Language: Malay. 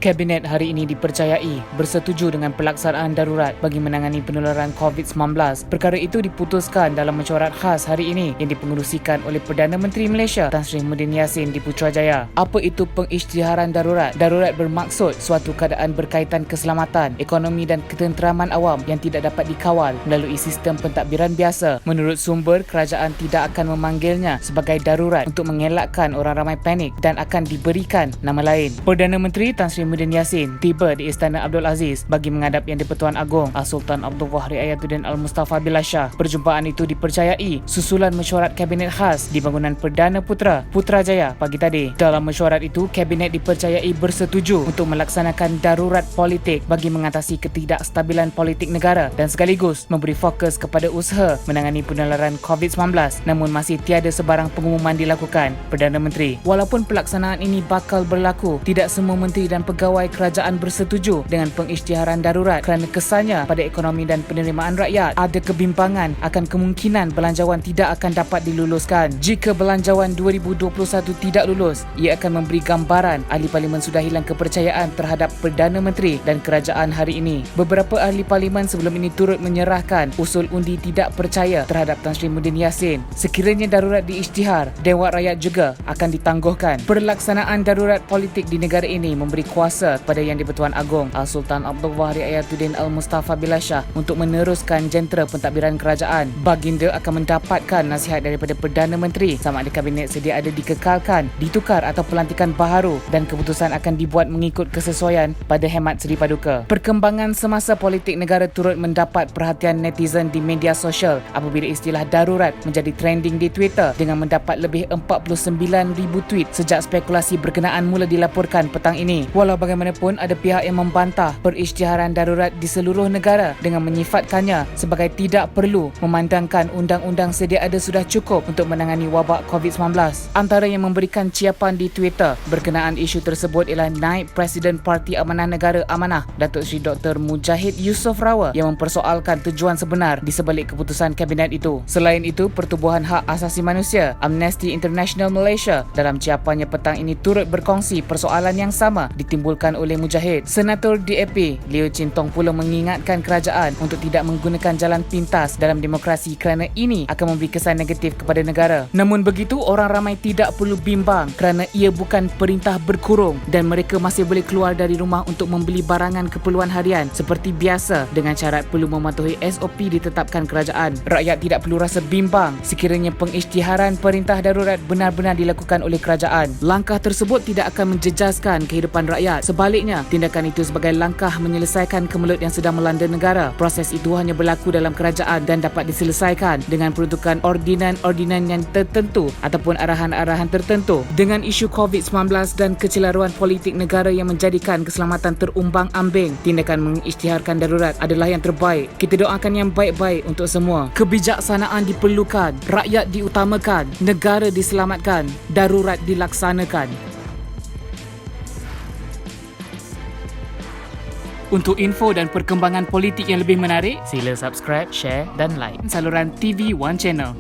Kabinet hari ini dipercayai bersetuju dengan pelaksanaan darurat bagi menangani penularan COVID-19. Perkara itu diputuskan dalam mesyuarat khas hari ini yang dipengerusikan oleh Perdana Menteri Malaysia Tan Sri Muhyiddin Yassin di Putrajaya. Apa itu pengisytiharan darurat? Darurat bermaksud suatu keadaan berkaitan keselamatan, ekonomi dan ketenteraman awam yang tidak dapat dikawal melalui sistem pentadbiran biasa. Menurut sumber, kerajaan tidak akan memanggilnya sebagai darurat untuk mengelakkan orang ramai panik dan akan diberikan nama lain. Perdana Menteri Tan Sri Muhyiddin Yassin tiba di Istana Abdul Aziz bagi menghadap Yang di-Pertuan Agong Sultan Abdul Wahri Ayatuddin Al-Mustafa Billah Shah. Perjumpaan itu dipercayai susulan mesyuarat Kabinet khas di bangunan Perdana Putra, Putrajaya pagi tadi. Dalam mesyuarat itu, Kabinet dipercayai bersetuju untuk melaksanakan darurat politik bagi mengatasi ketidakstabilan politik negara dan sekaligus memberi fokus kepada usaha menangani penularan COVID-19. Namun masih tiada sebarang pengumuman dilakukan Perdana Menteri. Walaupun pelaksanaan ini bakal berlaku, tidak semua menteri dan pegawai kerajaan bersetuju dengan pengisytiharan darurat kerana kesannya pada ekonomi dan penerimaan rakyat. Ada kebimbangan akan kemungkinan belanjawan tidak akan dapat diluluskan. Jika belanjawan 2021 tidak lulus, ia akan memberi gambaran ahli parlimen sudah hilang kepercayaan terhadap Perdana Menteri dan kerajaan hari ini. Beberapa ahli parlimen sebelum ini turut menyerahkan usul undi tidak percaya terhadap Tan Sri Muhyiddin Yassin. Sekiranya darurat diisytihar, Dewan Rakyat juga akan ditangguhkan. Perlaksanaan darurat politik di negara ini memberi kuasa kepada Yang di-Pertuan Agong Sultan Abdul Wahri Ayatuddin Al-Mustafa Billah Shah untuk meneruskan jentera pentadbiran kerajaan. Baginda akan mendapatkan nasihat daripada Perdana Menteri sama ada kabinet sedia ada dikekalkan, ditukar atau pelantikan baharu dan keputusan akan dibuat mengikut kesesuaian pada hemat Seri Paduka. Perkembangan semasa politik negara turut mendapat perhatian netizen di media sosial apabila istilah darurat menjadi trending di Twitter dengan mendapat lebih 49,000 tweet sejak spekulasi berkenaan mula dilaporkan petang ini. Walau bagaimanapun, ada pihak yang membantah perisytiharan darurat di seluruh negara dengan menyifatkannya sebagai tidak perlu memandangkan undang-undang sedia ada sudah cukup untuk menangani wabak COVID-19. Antara yang memberikan ciapan di Twitter berkenaan isu tersebut ialah Naib Presiden Parti Amanah Negara Amanah, Datuk Seri Dr. Mujahid Yusof Rawal yang mempersoalkan tujuan sebenar di sebalik keputusan Kabinet itu. Selain itu, Pertubuhan Hak Asasi Manusia Amnesty International Malaysia dalam ciapannya petang ini turut berkongsi persoalan yang sama ditimbulkan oleh Mujahid. Senator DAP Leo Chin Tong pula mengingatkan kerajaan untuk tidak menggunakan jalan pintas dalam demokrasi kerana ini akan memberi kesan negatif kepada negara. Namun begitu, orang ramai tidak perlu bimbang kerana ia bukan perintah berkurung dan mereka masih boleh keluar dari rumah untuk membeli barangan keperluan harian seperti biasa dengan syarat perlu mematuhi SOP ditetapkan kerajaan. Rakyat tidak perlu rasa bimbang sekiranya pengisytiharan perintah darurat benar-benar dilakukan oleh kerajaan. Langkah tersebut tidak akan menjejaskan kehidupan rakyat. Sebaliknya, tindakan itu sebagai langkah menyelesaikan kemelut yang sedang melanda negara. Proses itu hanya berlaku dalam kerajaan dan dapat diselesaikan dengan peruntukan ordinan-ordinan yang tertentu ataupun arahan-arahan tertentu. Dengan isu COVID-19 dan kecelaruan politik negara yang menjadikan keselamatan terumbang-ambing, tindakan mengisytiharkan darurat adalah yang terbaik. Kita doakan yang baik-baik untuk semua. Kebijaksanaan diperlukan, rakyat diutamakan, negara diselamatkan, darurat dilaksanakan. Untuk info dan perkembangan politik yang lebih menarik, sila subscribe, share dan like saluran TV One Channel.